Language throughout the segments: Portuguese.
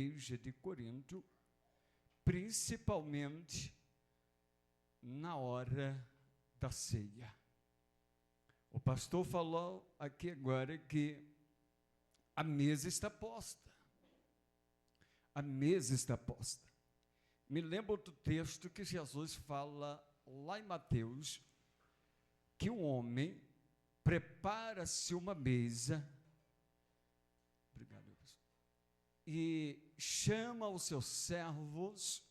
igreja de Corinto, principalmente na hora da ceia. O pastor falou aqui agora que a mesa está posta. A mesa está posta. Me lembro do texto que Jesus fala lá em Mateus, que um homem prepara-se uma mesa, obrigado, pastor, e chama os seus servos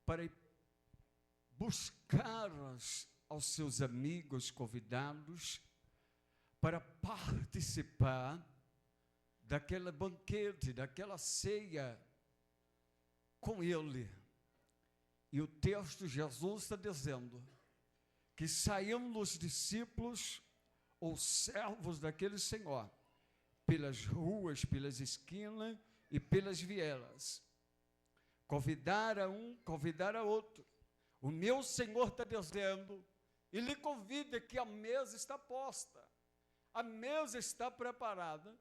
para ir buscar aos seus amigos convidados para participar daquele banquete, daquela ceia com ele. E o texto, Jesus está dizendo que saíam os discípulos ou servos daquele Senhor pelas ruas, pelas esquinas e pelas vielas, convidar a um, convidar a outro. O meu Senhor está dizendo, e lhe convida, que a mesa está posta, a mesa está preparada,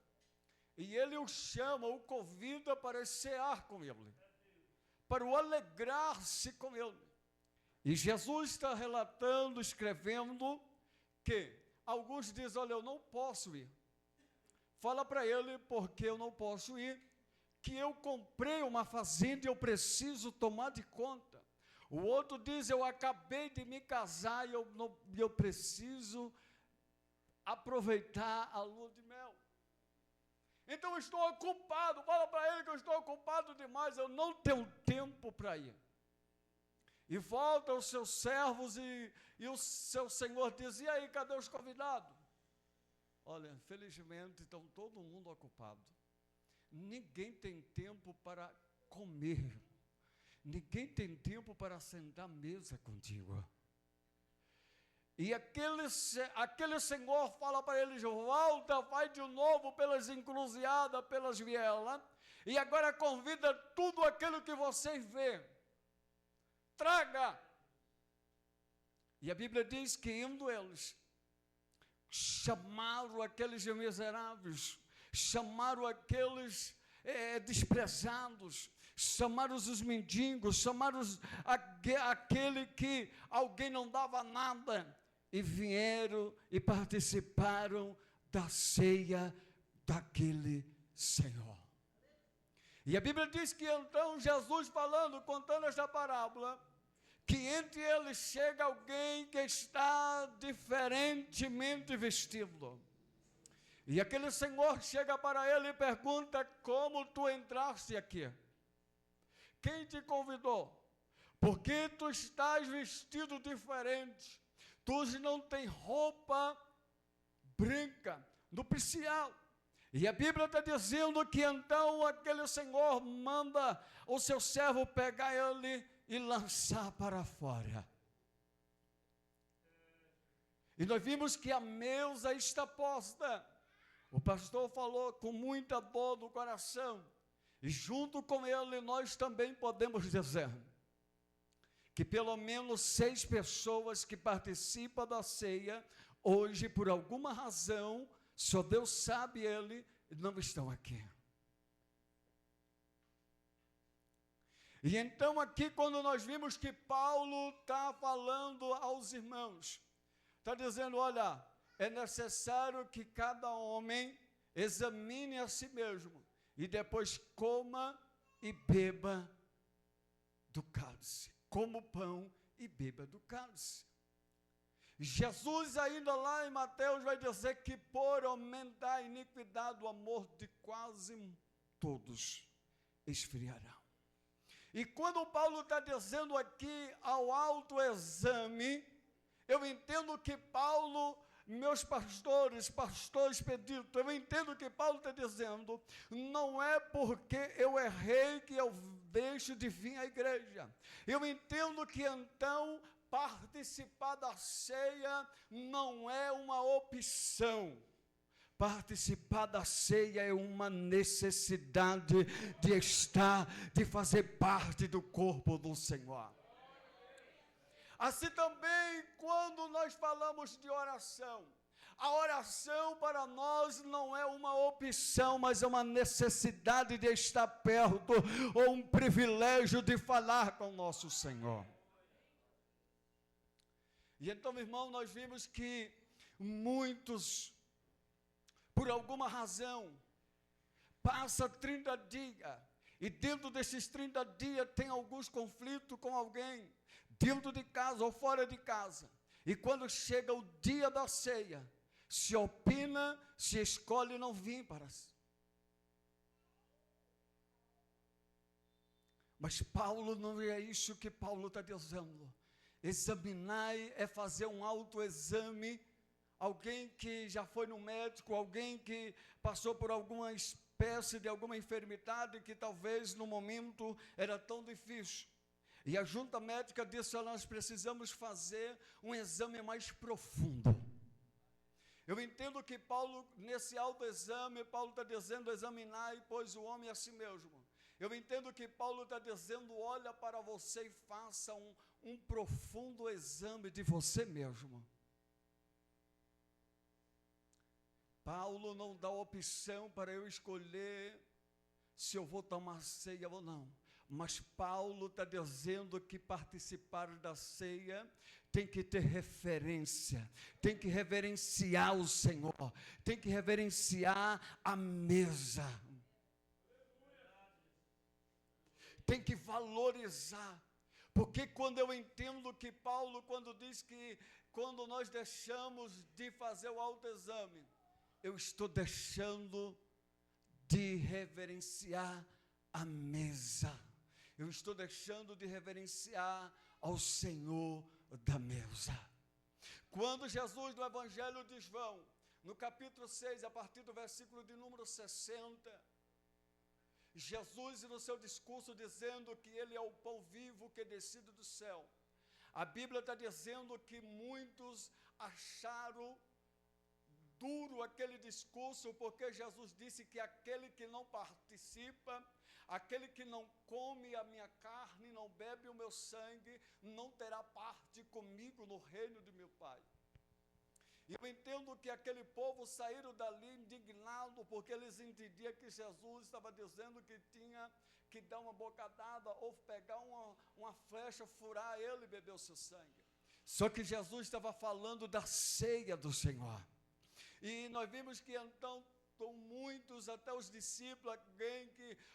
e ele o chama, o convida para cear com ele, para o alegrar-se com ele. E Jesus está relatando, escrevendo, que alguns dizem, olha, eu não posso ir. Fala para ele, porque eu não posso ir, que eu comprei uma fazenda e eu preciso tomar de conta. O outro diz, eu acabei de me casar e eu preciso aproveitar a lua de mel. Então eu estou ocupado, fala para ele que eu estou ocupado demais, eu não tenho tempo para ir. E volta os seus servos e o seu senhor diz, e aí, cadê os convidados? Olha, felizmente estão todo mundo ocupado. Ninguém tem tempo para comer. Ninguém tem tempo para sentar à mesa contigo. E aquele senhor fala para eles, volta, vai de novo pelas encruzilhadas, pelas vielas, e agora convida tudo aquilo que vocês vê. Traga. E a Bíblia diz que indo eles, chamaram aqueles miseráveis, chamaram aqueles desprezados, chamaram os mendigos, chamaram aquele que alguém não dava nada, e vieram e participaram da ceia daquele Senhor. E a Bíblia diz que então Jesus falando, contando esta parábola, que entre eles chega alguém que está diferentemente vestido. E aquele senhor chega para ele e pergunta, como tu entraste aqui? Quem te convidou? Porque tu estás vestido diferente. Tu não tens roupa branca, nupcial. E a Bíblia está dizendo que então aquele senhor manda o seu servo pegar ele e lançar para fora. E nós vimos que a mesa está posta. O pastor falou com muita dor no coração. E junto com ele nós também podemos dizer que pelo menos 6 pessoas que participam da ceia, hoje por alguma razão, só Deus sabe ele, não estão aqui. E então aqui quando nós vimos que Paulo está falando aos irmãos, está dizendo, olha, é necessário que cada homem examine a si mesmo, e depois coma e beba do cálice, coma o pão e beba do cálice. Jesus ainda lá em Mateus vai dizer que por aumentar a iniquidade, o amor de quase todos esfriarão. E quando Paulo está dizendo aqui ao autoexame, eu entendo que Paulo, meus pastores pedidos, eu entendo que Paulo está dizendo, não é porque eu errei que eu deixo de vir à igreja. Eu entendo que então participar da ceia não é uma opção. Participar da ceia é uma necessidade de estar, de fazer parte do corpo do Senhor. Assim também, quando nós falamos de oração, A oração para nós não é uma opção, mas é uma necessidade de estar perto, ou um privilégio de falar com o nosso Senhor. E então, meu irmão, nós vimos que muitos, por alguma razão, passa 30 dias, e dentro desses 30 dias tem alguns conflitos com alguém, dentro de casa ou fora de casa. E quando chega o dia da ceia, se opina, se escolhe não vir para si. Mas Paulo, não é isso que Paulo está dizendo. Examinar é fazer um autoexame. Alguém que já foi no médico, alguém que passou por alguma espécie de alguma enfermidade que talvez no momento era tão difícil. E a junta médica disse: nós precisamos fazer um exame mais profundo. Eu entendo que Paulo, nesse autoexame, Paulo está dizendo: examinar, pois o homem é a si mesmo. Eu entendo que Paulo está dizendo: olha para você e faça um profundo exame de você mesmo. Paulo não dá opção para eu escolher se eu vou tomar ceia ou não. Mas Paulo está dizendo que participar da ceia tem que ter referência, tem que reverenciar o Senhor, tem que reverenciar a mesa, tem que valorizar. Porque quando eu entendo que Paulo, quando diz que quando nós deixamos de fazer o autoexame, eu estou deixando de reverenciar a mesa. Eu estou deixando de reverenciar ao Senhor da mesa. Quando Jesus, no Evangelho de João, no capítulo 6, a partir do versículo de número 60, Jesus, no seu discurso, dizendo que Ele é o pão vivo que é descido do céu. A Bíblia está dizendo que muitos acharam duro aquele discurso, porque Jesus disse que aquele que não participa, aquele que não come a minha carne, não bebe o meu sangue, não terá parte comigo no reino de meu Pai. E eu entendo que aquele povo saíram dali indignado, porque eles entendiam que Jesus estava dizendo que tinha que dar uma bocadada, ou pegar uma flecha, furar ele e beber o seu sangue. Só que Jesus estava falando da ceia do Senhor. E nós vimos que então muitos, até os discípulos,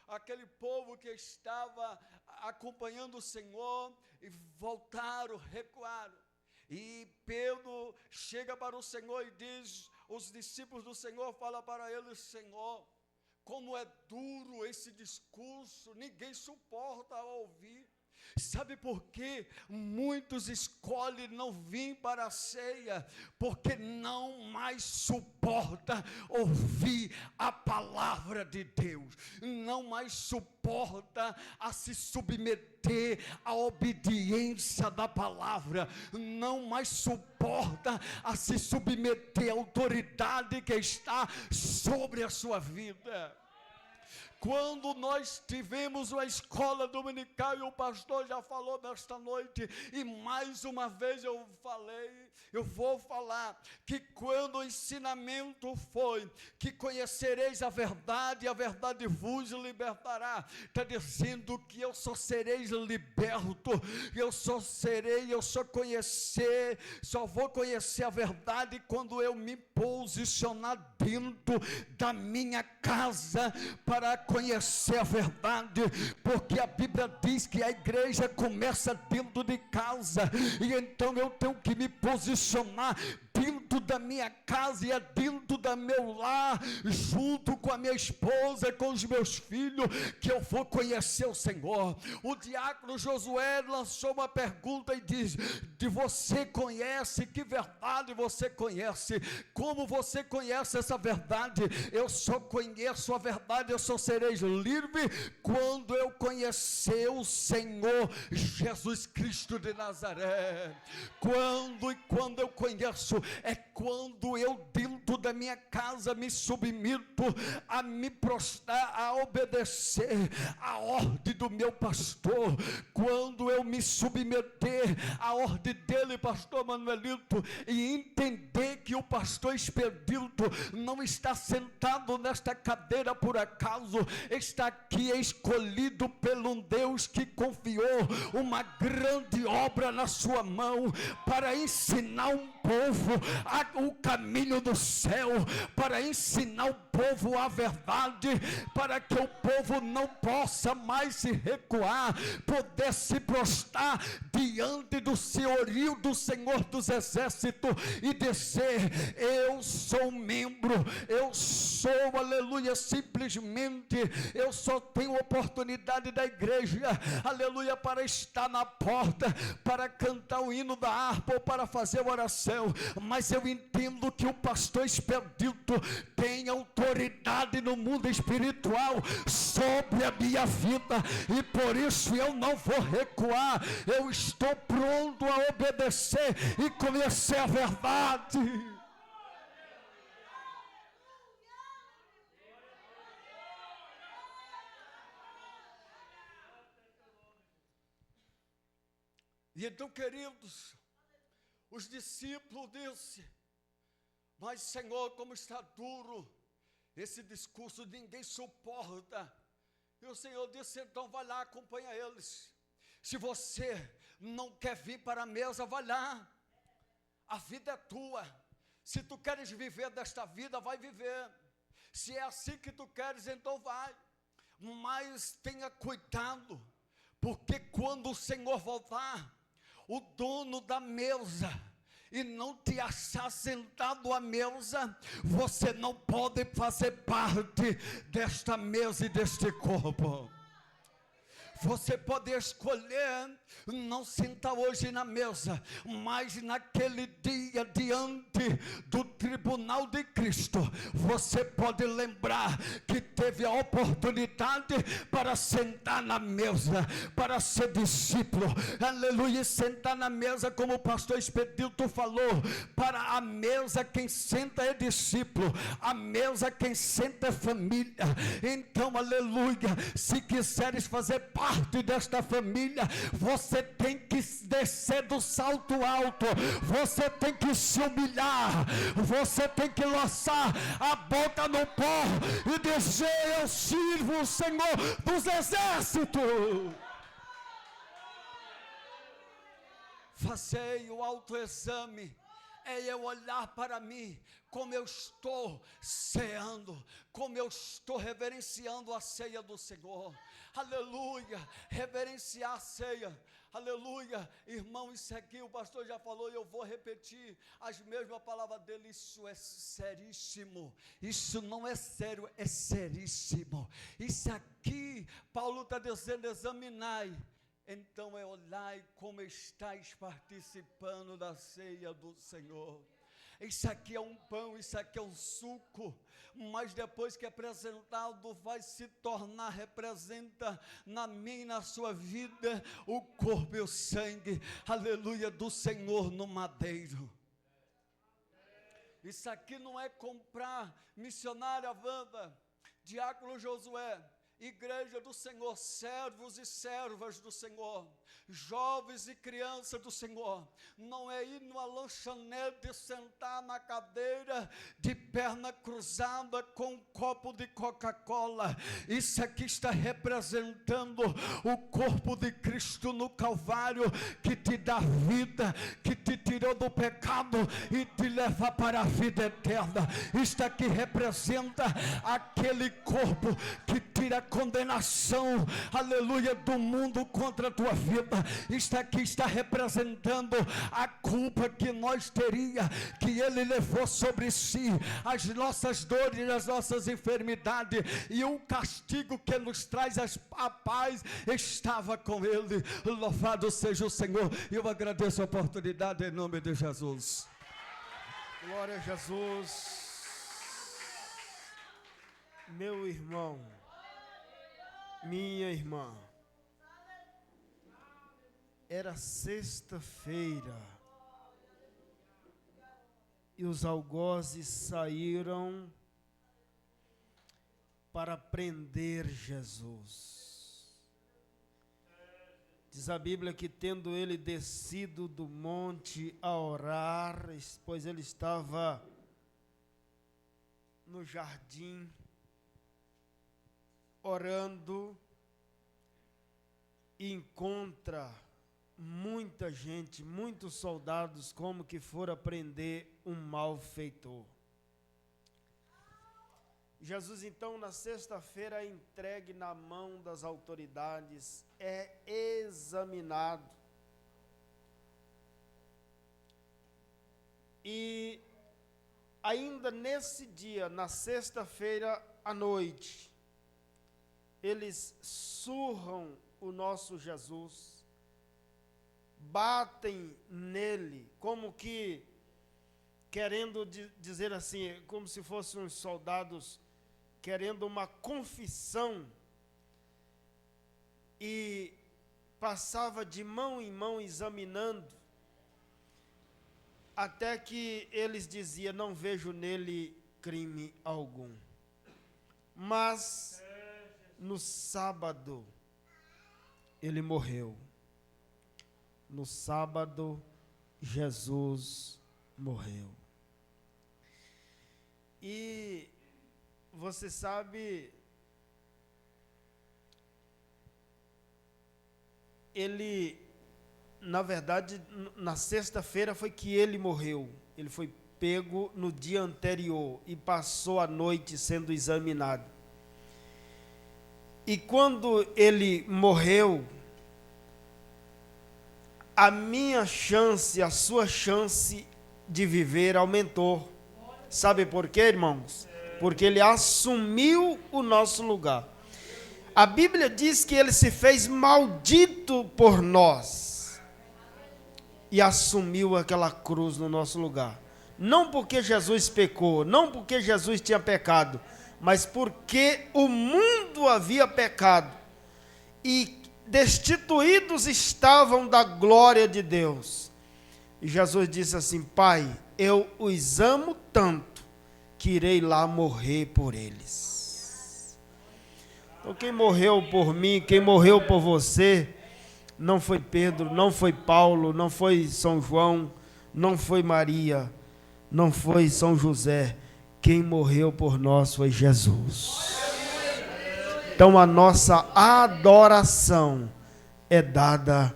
aquele povo que estava acompanhando o Senhor, e voltaram, recuaram. E Pedro chega para o Senhor e diz, os discípulos do Senhor falam para ele: Senhor, como é duro esse discurso, ninguém suporta ouvir. Sabe por quê? Muitos escolhem não vir para a ceia, porque não mais suporta ouvir a palavra de Deus, não mais suporta a se submeter à obediência da palavra, não mais suporta a se submeter à autoridade que está sobre a sua vida. Quando nós tivemos uma escola dominical, e o pastor já falou nesta noite, e mais uma vez eu vou falar, que quando o ensinamento foi, que conhecereis a verdade, e a verdade vos libertará, está dizendo que eu só serei liberto, só vou conhecer a verdade quando eu me posicionar dentro da minha casa, para conhecer a verdade, porque a Bíblia diz que a igreja começa dentro de casa, e então eu tenho que me posicionar dentro da minha casa, e é dentro do meu lar, junto com a minha esposa, com os meus filhos, que eu vou conhecer o Senhor. O diácono Josué lançou uma pergunta e diz: de você conhece, que verdade você conhece? Como você conhece essa verdade? Eu só conheço a verdade, eu só serei livre quando eu conhecer o Senhor Jesus Cristo de Nazaré. Quando eu conheço, é quando eu dentro da minha casa me submeto a me prostrar, a obedecer a ordem do meu pastor, quando eu me submeter à ordem dele, pastor Manuelito, e entender que o pastor Expedito não está sentado nesta cadeira por acaso, está aqui escolhido pelo Deus que confiou uma grande obra na sua mão, para ensinar um povo o caminho do céu, para ensinar o povo a verdade, para que o povo não possa mais se recuar, poder se prostrar diante do senhorio do Senhor dos Exércitos e dizer: eu sou membro, eu sou, aleluia, simplesmente, eu só tenho oportunidade da igreja, aleluia, para estar na porta, para cantar o hino da harpa ou para fazer oração, mas eu entendo que o pastor Expedito tem autoridade no mundo espiritual sobre a minha vida, e por isso eu não vou recuar, eu estou pronto a obedecer e conhecer a verdade. E então, queridos, os discípulos disseram: mas Senhor, como está duro esse discurso, ninguém suporta. E o Senhor disse: então vai lá, acompanha eles. Se você não quer vir para a mesa, vai lá, a vida é tua. Se tu queres viver desta vida, vai viver. Se é assim que tu queres, então vai, mas tenha cuidado, porque quando o Senhor voltar, o dono da mesa, e não te achar sentado à mesa, você não pode fazer parte desta mesa e deste corpo. Você pode escolher não sentar hoje na mesa, mas naquele dia diante do tribunal de Cristo, você pode lembrar que teve a oportunidade para sentar na mesa, para ser discípulo, aleluia, e sentar na mesa, como o pastor Expedito falou, para a mesa quem senta é discípulo, a mesa quem senta é família. Então, aleluia, se quiseres fazer parte desta família, você tem que descer do salto alto, você tem que se humilhar, você tem que lançar a boca no pó e dizer: eu sirvo o Senhor dos Exércitos. Fazei o autoexame, é eu olhar para mim, como eu estou ceando, como eu estou reverenciando a ceia do Senhor, aleluia, reverenciar a ceia, aleluia, irmão, isso aqui o pastor já falou e eu vou repetir as mesmas palavras dele: isso é seríssimo, isso não é sério, é seríssimo, isso aqui, Paulo está dizendo: examinai, então é olhai como estáis participando da ceia do Senhor. Isso aqui é um pão, isso aqui é um suco, mas depois que é apresentado, vai se tornar, representa na minha e na sua vida o corpo e o sangue, aleluia, do Senhor no madeiro. Isso aqui não é comprar, missionária Wanda, diácono Josué, igreja do Senhor, servos e servas do Senhor, jovens e crianças do Senhor, não é ir numa lanchonete, sentar na cadeira de perna cruzada com um copo de Coca-Cola. Isso aqui está representando o corpo de Cristo no Calvário, que te dá vida, que te tirou do pecado e te leva para a vida eterna. Isto aqui representa aquele corpo que tira a condenação, aleluia, do mundo contra a tua vida. Isto aqui está representando a culpa que nós teria, que ele levou sobre si, as nossas dores, as nossas enfermidades, e o castigo que nos traz a paz estava com ele. Louvado seja o Senhor. E eu agradeço a oportunidade em nome de Jesus. Glória a Jesus. Meu irmão, minha irmã, era sexta-feira, e os algozes saíram para prender Jesus. Diz a Bíblia que, tendo ele descido do monte a orar, pois ele estava no jardim, orando, e encontra muita gente, muitos soldados, como que fora prender um malfeitor. Jesus, então, na sexta-feira, é entregue na mão das autoridades, é examinado. E ainda nesse dia, na sexta-feira à noite, eles surram o nosso Jesus, batem nele, como que querendo dizer assim, como se fossem uns soldados querendo uma confissão, e passava de mão em mão examinando, até que eles diziam: não vejo nele crime algum. Mas no sábado ele morreu. No sábado Jesus morreu. E você sabe, ele, na verdade, na sexta-feira foi que ele morreu. Ele foi pego no dia anterior e passou a noite sendo examinado. E quando ele morreu, a minha chance, a sua chance de viver aumentou. Sabe por quê, irmãos? Porque ele assumiu o nosso lugar. A Bíblia diz que ele se fez maldito por nós e assumiu aquela cruz no nosso lugar. Não porque Jesus pecou, não porque Jesus tinha pecado, mas porque o mundo havia pecado e destituídos estavam da glória de Deus. E Jesus disse assim: Pai, eu os amo tanto que irei lá morrer por eles. Então quem morreu por mim, quem morreu por você, não foi Pedro, não foi Paulo, não foi São João, não foi Maria, não foi São José. Quem morreu por nós foi Jesus. Então a nossa adoração é dada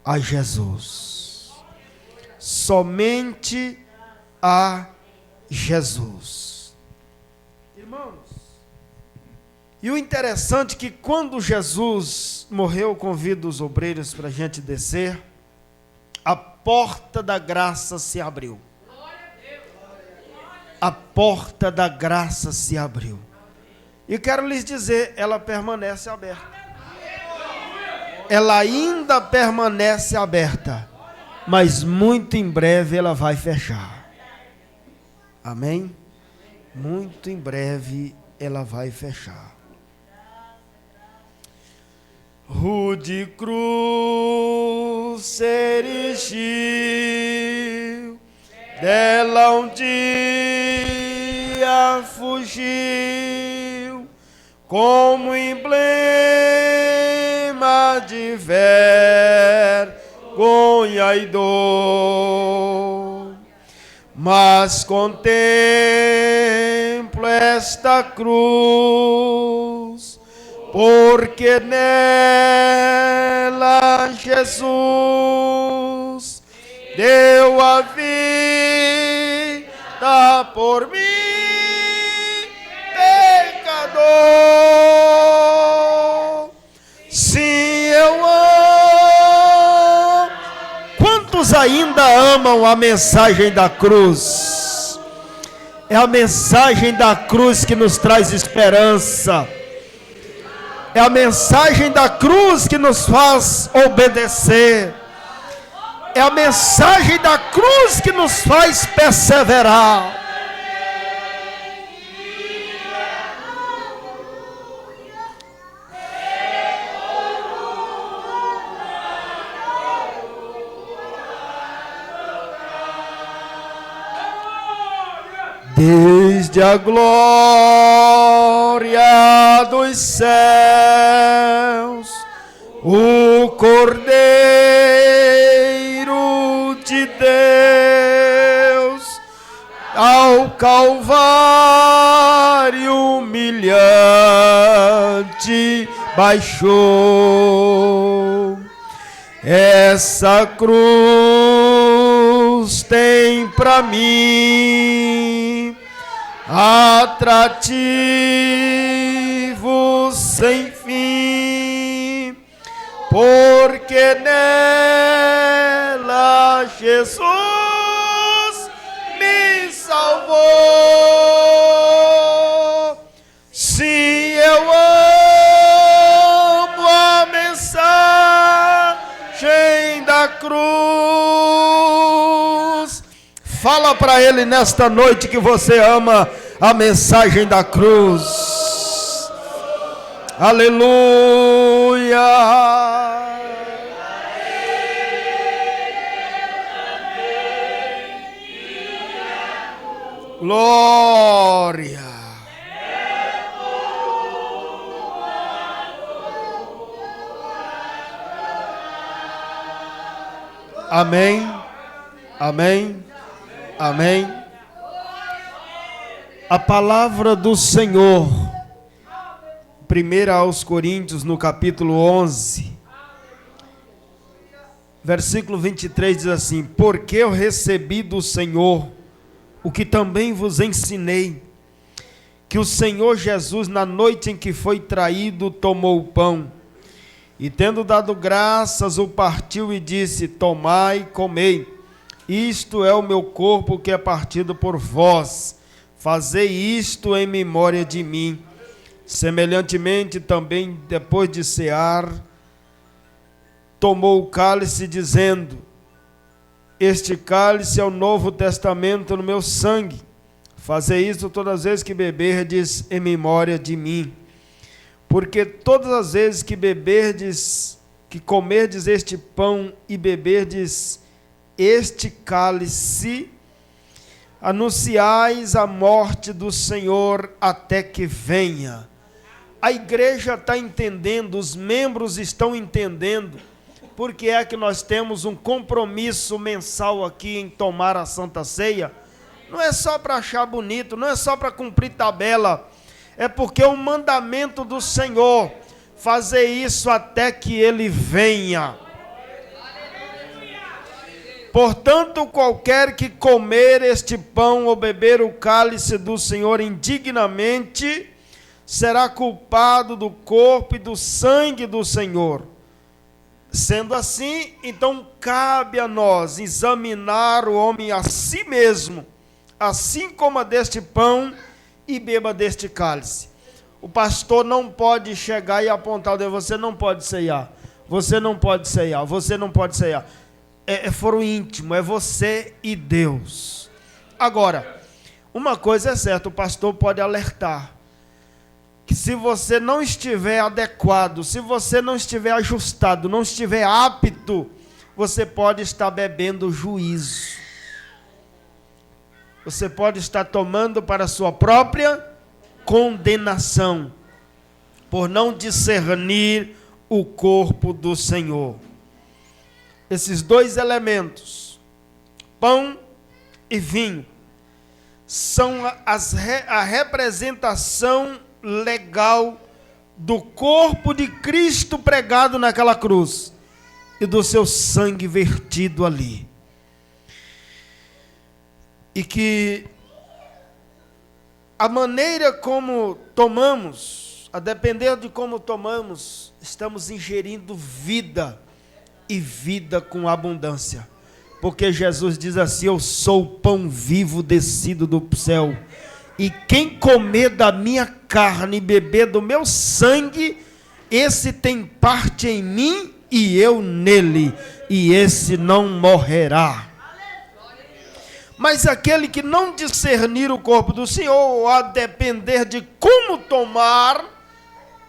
a Jesus. Somente a Jesus. Irmãos, e o interessante é que quando Jesus morreu, convido os obreiros para a gente descer, a porta da graça se abriu. A porta da graça se abriu. E quero lhes dizer, ela permanece aberta. Ela ainda permanece aberta, mas muito em breve ela vai fechar. Amém? Muito em breve ela vai fechar. Rude cruz se erigiu, dela um dia fugiu, como emblema de vergonha e dor. Mas contemplo esta cruz, porque nela Jesus deu a vida por mim, pecador. Sim, eu amo. Quantos ainda amam a mensagem da cruz? É a mensagem da cruz que nos traz esperança. É a mensagem da cruz que nos faz obedecer. É a mensagem da cruz que nos faz perseverar. desde a glória dos céus, o Cordeiro de Deus ao Calvário humilhante baixou. Essa cruz tem pra mim atrativo sem fim, porque nela Jesus me salvou. Sim, eu amo a mensagem da cruz. Fala para ele nesta noite que você ama a mensagem da cruz. Aleluia. Glória. Amém. Amém. Amém. A palavra do Senhor, 1 aos Coríntios, no capítulo 11, versículo 23, diz assim: porque eu recebi do Senhor o que também vos ensinei, que o Senhor Jesus, na noite em que foi traído, tomou o pão, e tendo dado graças, o partiu e disse: tomai, comei, isto é o meu corpo que é partido por vós, fazei isto em memória de mim. Semelhantemente também, depois de cear, tomou o cálice, dizendo: este cálice é o novo testamento no meu sangue, fazei isto todas as vezes que beberdes em memória de mim. Porque todas as vezes que beberdes, que comerdes este pão e beberdes este cálice, anunciais a morte do Senhor até que venha. A igreja está entendendo, os membros estão entendendo, porque é que nós temos um compromisso mensal aqui em tomar a Santa Ceia. Não é só para achar bonito, não é só para cumprir tabela, é porque é um mandamento do Senhor, fazer isso até que Ele venha. Portanto, qualquer que comer este pão ou beber o cálice do Senhor indignamente, será culpado do corpo e do sangue do Senhor. Sendo assim, então cabe a nós examinar o homem a si mesmo, assim coma deste pão e beba deste cálice. O pastor não pode chegar e apontar o dedo: você não pode ceiar, você não pode ceiar, você não pode ceiar. É foro íntimo, é você e Deus. Agora, uma coisa é certa, o pastor pode alertar, que se você não estiver adequado, se você não estiver ajustado, não estiver apto, você pode estar bebendo juízo. Você pode estar tomando para a sua própria condenação, por não discernir o corpo do Senhor. Esses dois elementos, pão e vinho, são a representação legal do corpo de Cristo pregado naquela cruz e do seu sangue vertido ali. E que a maneira como tomamos, a depender de como tomamos, estamos ingerindo vida, e vida com abundância. Porque Jesus diz assim: eu sou o pão vivo descido do céu, e quem comer da minha carne e beber do meu sangue, esse tem parte em mim e eu nele, e esse não morrerá. Mas aquele que não discernir o corpo do Senhor, a depender de como tomar,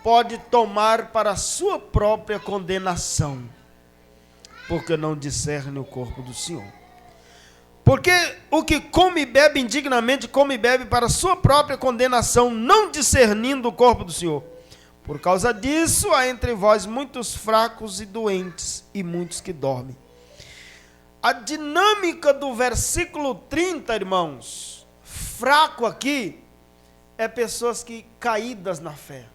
pode tomar para a sua própria condenação, porque não discerne o corpo do Senhor. Porque o que come e bebe indignamente, come e bebe para sua própria condenação, não discernindo o corpo do Senhor. Por causa disso, há entre vós muitos fracos e doentes, e muitos que dormem. A dinâmica do versículo 30, irmãos, fraco aqui, é pessoas que caídas na fé.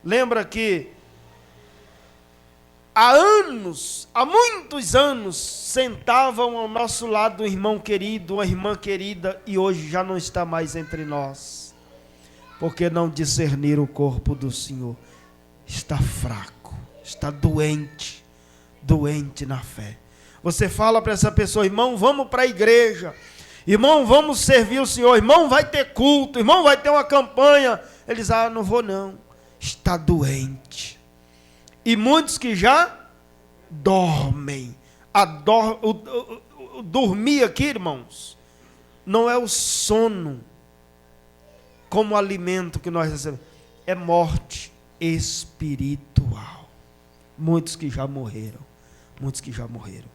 Lembra que há anos, há muitos anos, sentavam ao nosso lado um irmão querido, uma irmã querida, e hoje já não está mais entre nós, porque não discerniram o corpo do Senhor. Está fraco, está doente, doente na fé. Você fala para essa pessoa: irmão, vamos para a igreja, irmão, vamos servir o Senhor, irmão, vai ter culto, irmão, vai ter uma campanha. Eles: ah, não vou não, está doente. E muitos que já dormem. Dormir aqui, irmãos, não é o sono como alimento que nós recebemos, é morte espiritual. Muitos que já morreram, muitos que já morreram.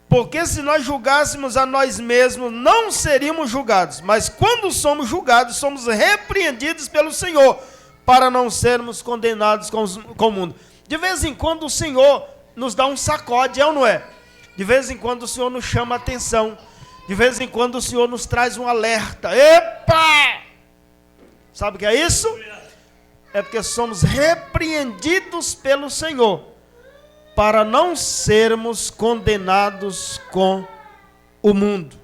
Porque se nós julgássemos a nós mesmos, não seríamos julgados, mas quando somos julgados, somos repreendidos pelo Senhor, para não sermos condenados com o mundo. De vez em quando o Senhor nos dá um sacode, é ou não é? De vez em quando o Senhor nos chama a atenção. De vez em quando o Senhor nos traz um alerta. Epa! Sabe o que é isso? É porque somos repreendidos pelo Senhor, para não sermos condenados com o mundo.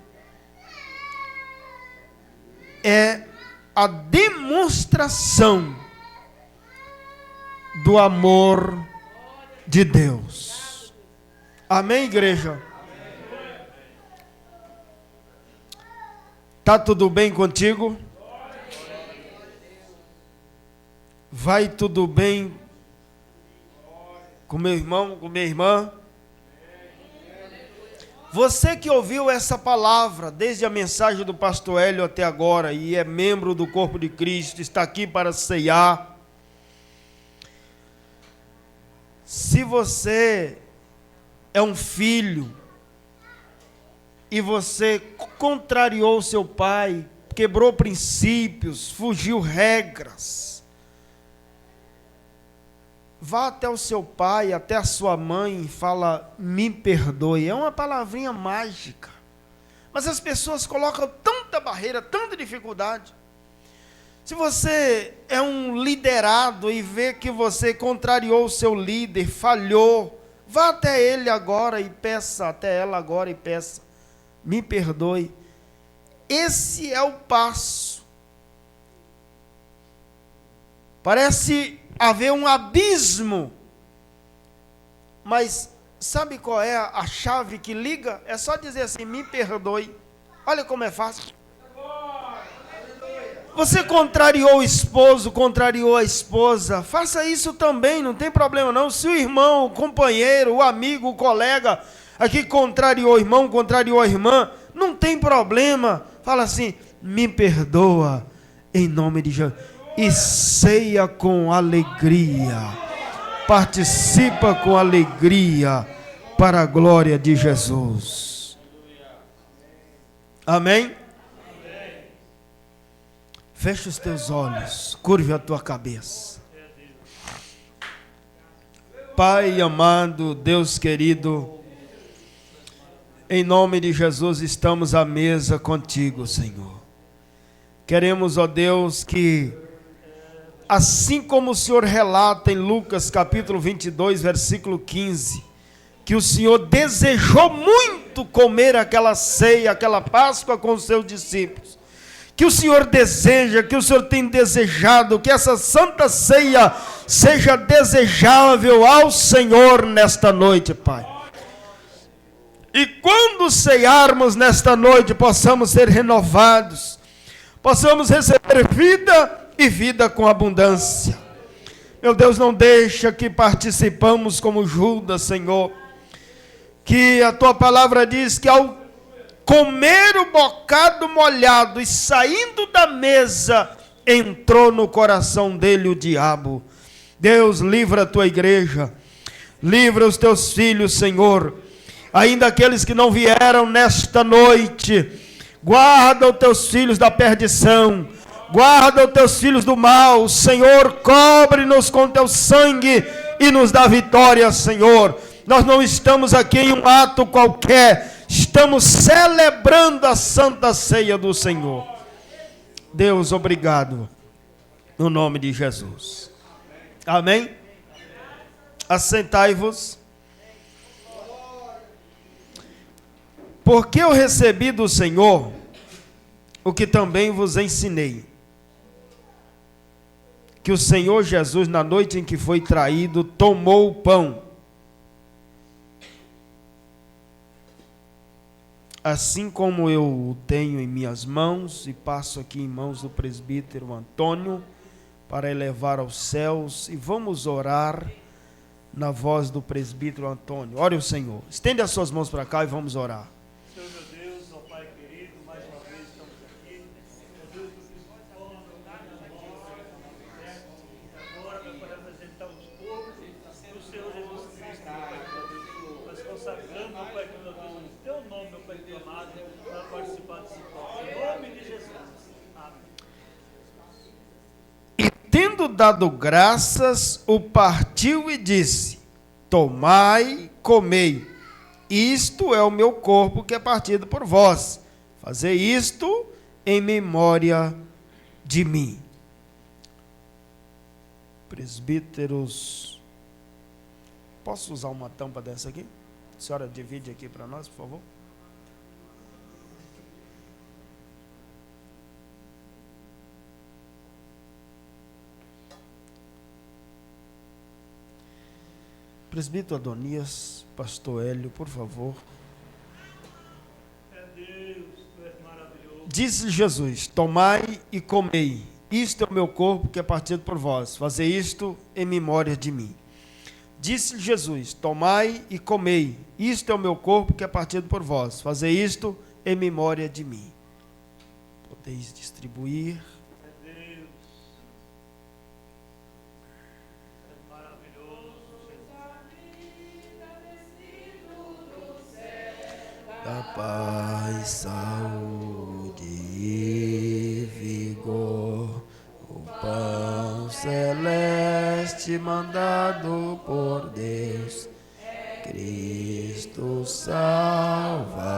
É a demonstração do amor de Deus. Amém, igreja? Tá tudo bem contigo? Vai tudo bem com meu irmão, com minha irmã? Você que ouviu essa palavra desde a mensagem do pastor Hélio até agora e é membro do corpo de Cristo, está aqui para ceiar. Se você é um filho e você contrariou seu pai, quebrou princípios, fugiu regras, vá até o seu pai, até a sua mãe e fala: me perdoe. É uma palavrinha mágica, mas as pessoas colocam tanta barreira, tanta dificuldade. Se você é um liderado e vê que você contrariou o seu líder, falhou, vá até ele agora e peça, até ela agora e peça: me perdoe. Esse é o passo. Parece haver um abismo, mas sabe qual é a chave que liga? É só dizer assim: me perdoe. Olha como é fácil. Você contrariou o esposo, contrariou a esposa, faça isso também, não tem problema não. Se o irmão, o companheiro, o amigo, o colega aqui contrariou o irmão, contrariou a irmã, não tem problema. Fala assim: me perdoa, em nome de Jesus. E ceia com alegria, participa com alegria, para a glória de Jesus. Amém? Fecha os teus olhos, curve a tua cabeça. Pai amado, Deus querido, em nome de Jesus estamos à mesa contigo, Senhor. Queremos, ó Deus, que assim como o Senhor relata em Lucas capítulo 22, versículo 15, que o Senhor desejou muito comer aquela ceia, aquela Páscoa com os seus discípulos, que o Senhor deseja, que o Senhor tem desejado, que essa santa ceia seja desejável ao Senhor nesta noite, Pai. E quando ceiarmos nesta noite, possamos ser renovados, possamos receber vida e vida com abundância. Meu Deus, não deixa que participamos como Judas, Senhor, que a Tua palavra diz que ao comer o bocado molhado e saindo da mesa, entrou no coração dele o diabo. Deus, livra a Tua igreja, livra os Teus filhos, Senhor, ainda aqueles que não vieram nesta noite. Guarda os teus filhos da perdição, guarda os teus filhos do mal. Senhor, cobre-nos com teu sangue e nos dá vitória, Senhor. Nós não estamos aqui em um ato qualquer, estamos celebrando a Santa Ceia do Senhor. Deus, obrigado, no nome de Jesus. Amém? Assentai-vos. Porque eu recebi do Senhor o que também vos ensinei, que o Senhor Jesus, na noite em que foi traído, tomou o pão. Assim como eu o tenho em minhas mãos, e passo aqui em mãos do presbítero Antônio, para elevar aos céus, e vamos orar na voz do presbítero Antônio. Ore o Senhor. Estende as suas mãos para cá e vamos orar. Senhor, meu Deus, ó Pai querido, mais uma vez estamos aqui. Meu Deus, agora para representar os povos do Senhor Jesus Cristo, meu Pai querido. Nós consagramos, meu Pai querido, o teu nome, meu Pai querido amado, para participar desse pão. Em nome de Jesus. Amém. E tendo dado graças, o partiu e disse: tomai, comei, isto é o meu corpo que é partido por vós. Fazei isto em memória de mim. Presbíteros, posso usar uma tampa dessa aqui? A senhora divide aqui para nós, por favor. Presbítero Adonias, pastor Hélio, por favor. É Deus, tu és maravilhoso. Disse Jesus: tomai e comei, isto é o meu corpo que é partido por vós, fazei isto em memória de mim. Disse Jesus: tomai e comei, isto é o meu corpo que é partido por vós, fazei isto em memória de mim. Podeis distribuir. É Deus. É maravilhoso, Jesus. Da paz, saúde e vigor, o pão celeste mandado por Deus, Cristo Salvador.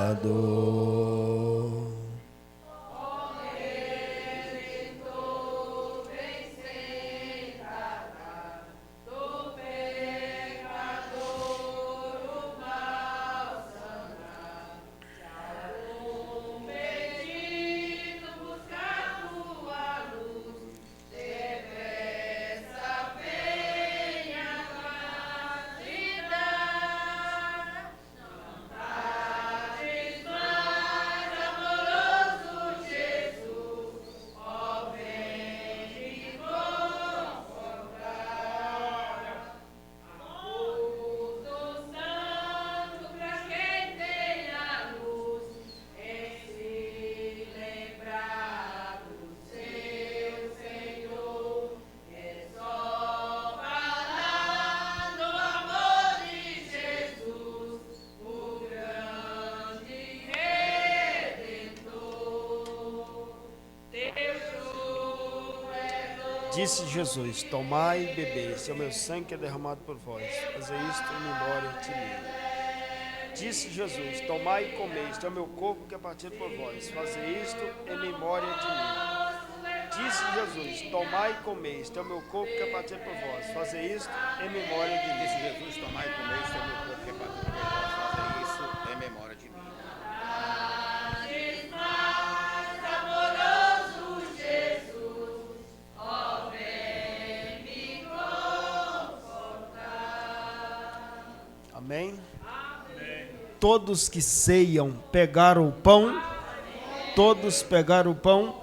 Disse Jesus: tomai e bebei, esse é o meu sangue que é derramado por vós, fazei isto em memória de mim. Disse Jesus: tomai e comei, este é o meu corpo que é partido por vós, fazei isto em memória de mim. Disse Jesus: tomai e comei, este é o meu corpo que é partido por vós, fazei isto em memória de mim. Disse Jesus: tomai e comei, este é o meu corpo que é partido por vós, fazei isso em memória de mim. Amém? Todos que ceiam pegaram o pão. Todos pegaram o pão.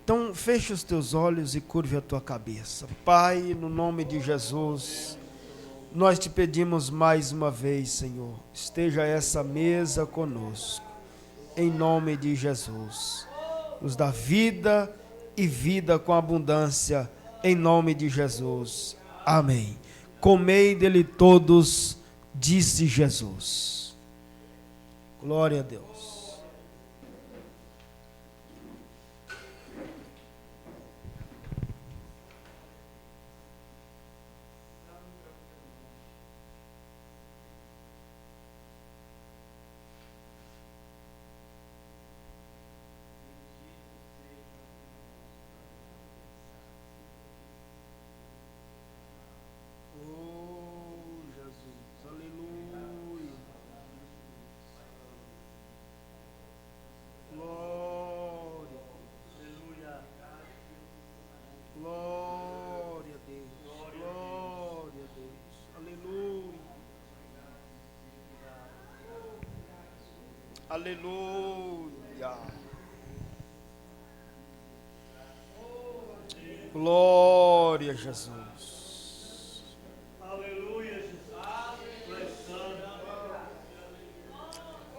Então feche os teus olhos e curve a tua cabeça. Pai, no nome de Jesus, nós te pedimos mais uma vez, Senhor, esteja essa mesa conosco, em nome de Jesus. Nos dá vida e vida com abundância, em nome de Jesus. Amém. Comei dele todos, disse Jesus. Glória a Deus. Oh, Jesus, aleluia. Glória, Aleluia. glória a Deus, glória a Deus, aleluia. Aleluia. Glória a Jesus. Aleluia, Jesus. Tu és santo.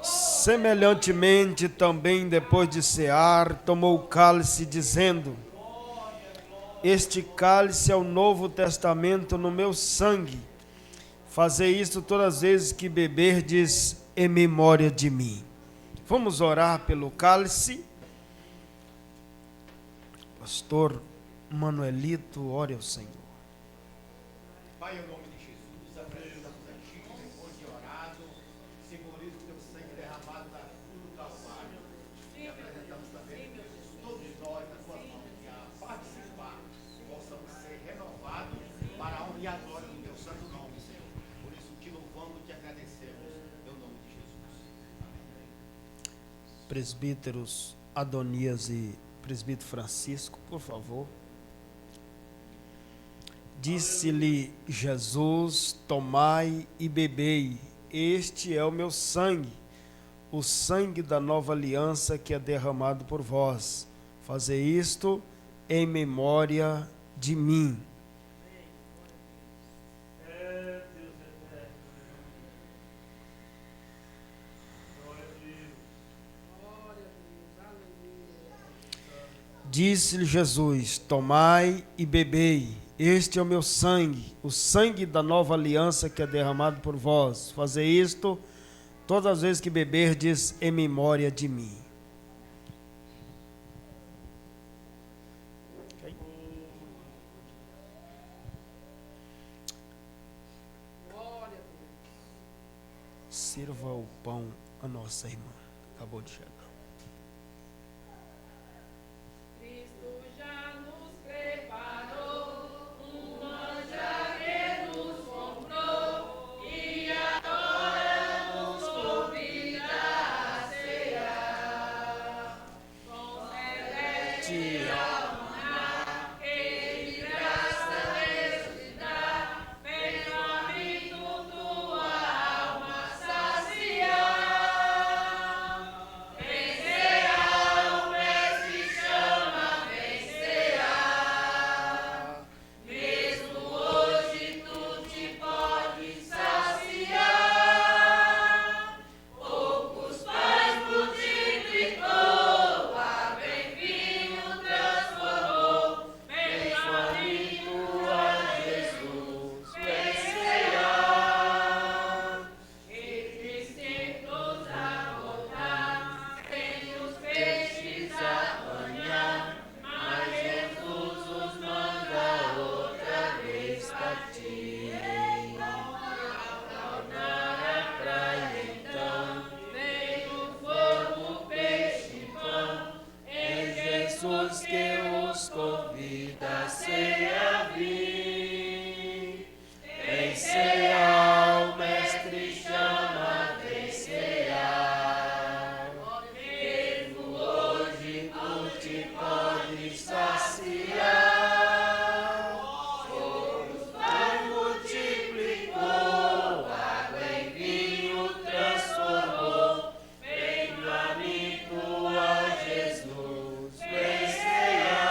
Semelhantemente também, depois de cear, tomou o cálice, dizendo: Este cálice é o novo testamento no meu sangue. Fazei isto todas as vezes que beberdes em memória de mim. Vamos orar pelo cálice. Pastor Manuelito, ore ao Senhor. Pai, em nome de Jesus, apresentamos a Ti, depois de orado, simboliza o Teu sangue derramado na cruz do Calvário. E apresentamos também todos nós na Tua mão, que a participar possamos ser renovados para a honra e a glória do Teu santo nome, Senhor. Por isso, te louvamos e te agradecemos, em nome de Jesus. Presbíteros Adonias e presbítero Francisco, por favor. Disse-lhe Jesus: Tomai e bebei, este é o meu sangue, o sangue da nova aliança que é derramado por vós. Fazei isto em memória de mim. É Deus eterno. Glória a Deus. Disse-lhe Jesus: Tomai e bebei, este é o meu sangue, o sangue da nova aliança que é derramado por vós. Fazei isto todas as vezes que beberdes em memória de mim. Ok? Sirva o pão a nossa irmã. Acabou de chegar. Cristo já nos preparou uma já que nos comprou e agora nos convida a cear. Com celeste alma que de graça Deus te dá, vem amigo tua alma saciar. Vencerá, o mestre chama, vencerá. Mesmo hoje tu te podes saciar. Poucos pães multiplicou, água em vinho transformou. Vem amigo a Jesus, vencerá. Estes tempos a voltar, tem os peixes a banhar, mas Jesus os manda outra vez partir. Ao tornar a praia então, vem o fogo, peixe e pão, é Jesus que os convida a ceia vir. Vem cear, o mestre chama, vem cear. Mesmo hoje tu te podes saciar. Poucos pães multiplicou, água em vinho transformou. Vem a mim tua Jesus, vem cear.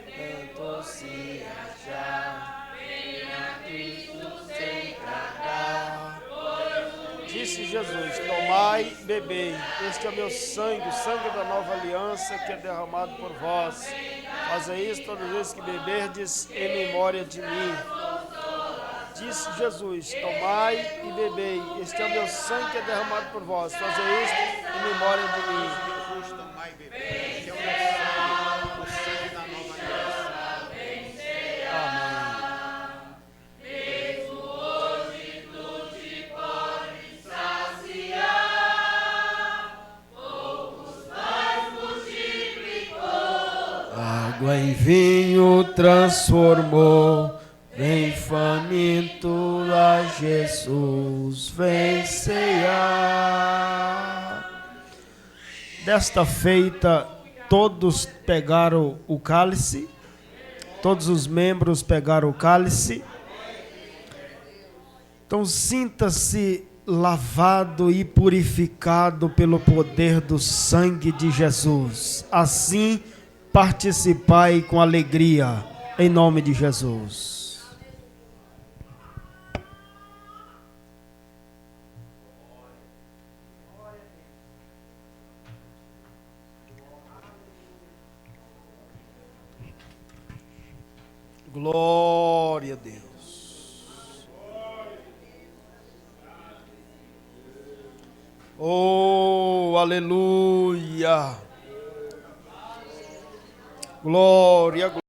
Tanto se achar, venha Cristo sem tardar. Disse Jesus: Tomai e bebei, este é o meu sangue, o sangue da nova aliança que é derramado por vós. Fazei isso todas as vezes que beberdes em memória de mim. Disse Jesus: tomai e bebei, este é o meu sangue que é derramado por vós. Fazei isto em memória de mim. Jesus, tomai e bebei. Esse é o meu sangue, o sangue da nova aliança. Água em vinho transformou, vem faminto a Jesus, vem ceiar. Desta feita, todos pegaram o cálice, todos os membros pegaram o cálice. Então sinta-se lavado e purificado pelo poder do sangue de Jesus. Assim, participai com alegria, em nome de Jesus. Glória a Deus. Oh, aleluia. Glória, glória.